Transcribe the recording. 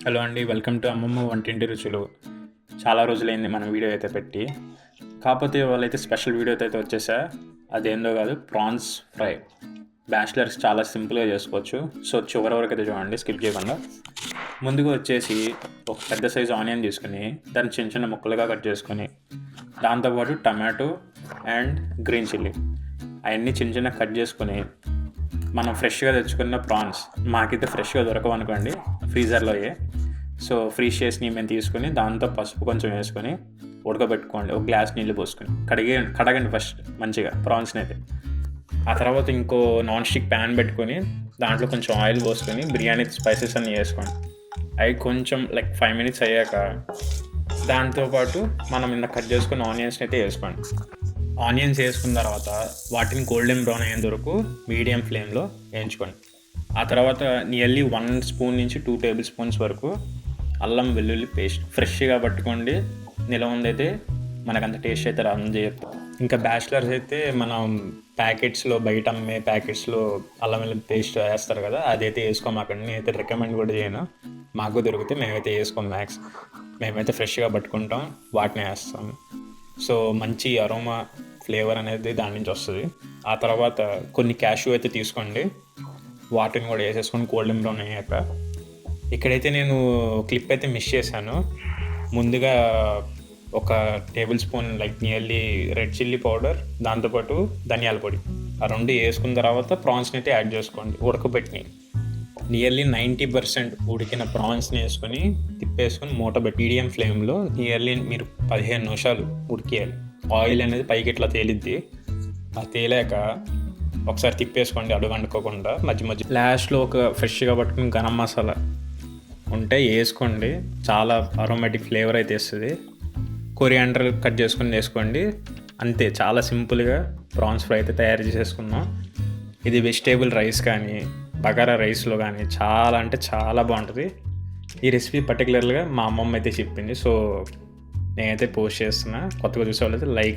Hello అండి, welcome to అమ్మమ్మ వంటింటి రుచులు. చాలా రోజులైంది మనం వీడియో అయితే పెట్టి. కాకపోతే వాళ్ళైతే స్పెషల్ వీడియోతో అయితే వచ్చేసా. అదేందో కాదు, ప్రాన్స్ ఫ్రై. బ్యాచిలర్స్ చాలా సింపుల్గా చేసుకోవచ్చు. సో చివరి వరకు అయితే చూడండి, స్కిప్ చేయకుండా. ముందుగా వచ్చేసి ఒక పెద్ద సైజు ఆనియన్ తీసుకుని దాన్ని చిన్న చిన్న ముక్కలుగా కట్ చేసుకొని, దాంతోపాటు టమాటో అండ్ గ్రీన్ చిల్లీ అవన్నీ చిన్న చిన్న కట్ చేసుకొని, మనం ఫ్రెష్గా తెచ్చుకున్న ప్రాన్స్, మాకైతే ఫ్రెష్గా దొరకవు అనుకోండి, ఫ్రీజర్లో సో ఫ్రీజ్ చేసి మేము తీసుకుని దాంతో పసుపు కొంచెం వేసుకొని ఉడకబెట్టుకోండి. ఒక గ్లాస్ నీళ్ళు పోసుకొని కడగండి ఫస్ట్ మంచిగా ప్రాన్స్ని అయితే. ఆ తర్వాత ఇంకో నాన్ స్టిక్ ప్యాన్ పెట్టుకొని దాంట్లో కొంచెం ఆయిల్ పోసుకొని బిర్యానీ స్పైసెస్ అన్నీ వేసుకోండి. అవి కొంచెం 5 minutes అయ్యాక దాంతోపాటు మనం ఇంత కట్ చేసుకున్న ఆనియన్స్ని అయితే వేసుకోండి. ఆనియన్స్ వేసుకున్న తర్వాత వాటిని గోల్డెన్ బ్రౌన్ అయ్యేంత వరకు మీడియం ఫ్లేమ్లో వేయించుకోండి. ఆ తర్వాత నియర్లీ 1 స్పూన్ నుంచి 2 tablespoons వరకు అల్లం వెల్లుల్లి పేస్ట్ ఫ్రెష్గా పట్టుకోండి. నిలవ ఉందైతే మనకంత టేస్ట్ అయితే రాదని చెప్పు. ఇంకా బ్యాచిలర్స్ అయితే మనం ప్యాకెట్స్లో, బయట అమ్మే ప్యాకెట్స్లో అల్లం వెల్లుల్లి పేస్ట్ వేస్తారు కదా, అదైతే వేసుకోమాకండి. నేనైతే రికమెండ్ కూడా చేయను. మాకు దొరికితే మేమైతే వేసుకోం. మేమైతే ఫ్రెష్గా పట్టుకుంటాం, వాటిని వేస్తాం. సో మంచి అరోమా ఫ్లేవర్ అనేది దాని నుంచి వస్తుంది. ఆ తర్వాత కొన్ని క్యాష్యూ అయితే తీసుకోండి, వాటిని కూడా వేసేసుకొని గోల్డెన్ బ్రౌన్ అయ్యాక. ఇక్కడైతే నేను క్లిప్ అయితే మిస్ చేశాను. ముందుగా ఒక table spoon nearly red chilli powder, దాంతోపాటు ధనియాల పొడి, ఆ రెండు వేసుకున్న తర్వాత ప్రాన్స్ని అయితే యాడ్ చేసుకోండి. ఉడకబెట్టి నియర్లీ 90% ఉడికిన ప్రాన్స్ని వేసుకొని తిప్పేసుకొని మూట పెట్టి మీడియం ఫ్లేమ్లో నియర్లీ మీరు 15 నిమిషాలు ఉడికేయాలి. ఆయిల్ అనేది పైకి ఇట్లా తేలిద్ది. ఆ తేలాక ఒకసారి తిప్పేసుకోండి అడుగు అంటుకోకుండా. మధ్య లాస్ట్లో ఒక ఫ్రెష్గా పట్టుకుని గరం మసాలా ఉంటే వేసుకోండి. చాలా అరోమాటిక్ ఫ్లేవర్ అయితే వస్తుంది. కొరియాండర్ కట్ చేసుకొని వేసుకోండి. అంతే, చాలా సింపుల్గా ప్రాన్స్ ఫ్రై అయితే తయారు చేసేసుకున్నాం. ఇది వెజిటేబుల్ రైస్ కానీ బగారా రైస్లో కానీ చాలా అంటే చాలా బాగుంటుంది. ఈ రెసిపీ పర్టికులర్గా మా అమ్మమ్మ అయితే చెప్పింది. సో నేనైతే పోస్ట్ చేస్తున్నా. కొత్తగా చూసే వాళ్ళైతే లైక్